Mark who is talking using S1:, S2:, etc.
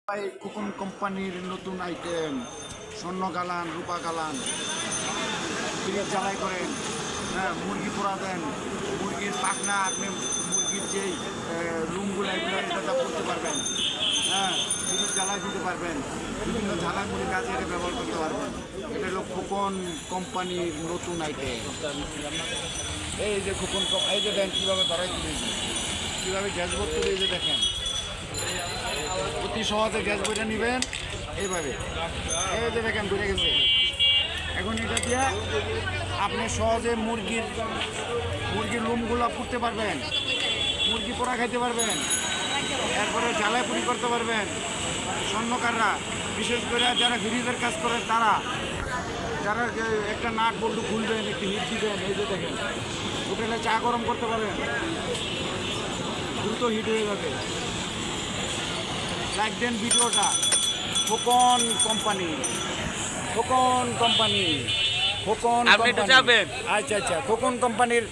S1: খোকন কোম্পানির নতুন আইটেম স্বর্ণ গালান, রূপা গালান, ফ্রিজ জ্বালাই করেন, হ্যাঁ, মুরগি পোড়া দেন, মুরগির পাখনা আপনি মুরগির যেই রুমগুলো এগুলো এটা করতে পারবেন, হ্যাঁ, ফ্রিজ জ্বালাই দিতে পারবেন, বিভিন্ন ঝালামুড়ি কাজে এটা ব্যবহার করতে পারবেন। এটা হলো খোকন কোম্পানির নতুন আইটেম। এই যে খোকন, এই যে দেন কীভাবে ধরাই তুলেছি, কীভাবে গ্যাস বোর্ড তুলে এই যে দেখেন, অতি সহজে গ্যাস বইটা নেবেন এইভাবে, এই যে দেখেন বেড়ে গেছে। এখন এটা দিয়ে আপনি সহজে মুরগির রুমগুলো পুড়তে পারবেন, মুরগি পোড়া খাইতে পারবেন, এরপরে জ্বালায় পুরি করতে পারবেন। স্বর্ণকাররা, বিশেষ করে যারা ফ্রিজের কাজ করেন তারা, যারা একটা নাট বল্টু খুলবেন, একটু হিট দিবেন, এই যে দেখেন হোটেলে চা গরম করতে পারেন, দ্রুত হিট হয়ে যাবে। লাইক দেন ভিডিওটা। খোকন কোম্পানি, খোকন কোম্পানি, খোকন,
S2: আপনি একটু চাপেন।
S1: আচ্ছা, খোকন কোম্পানির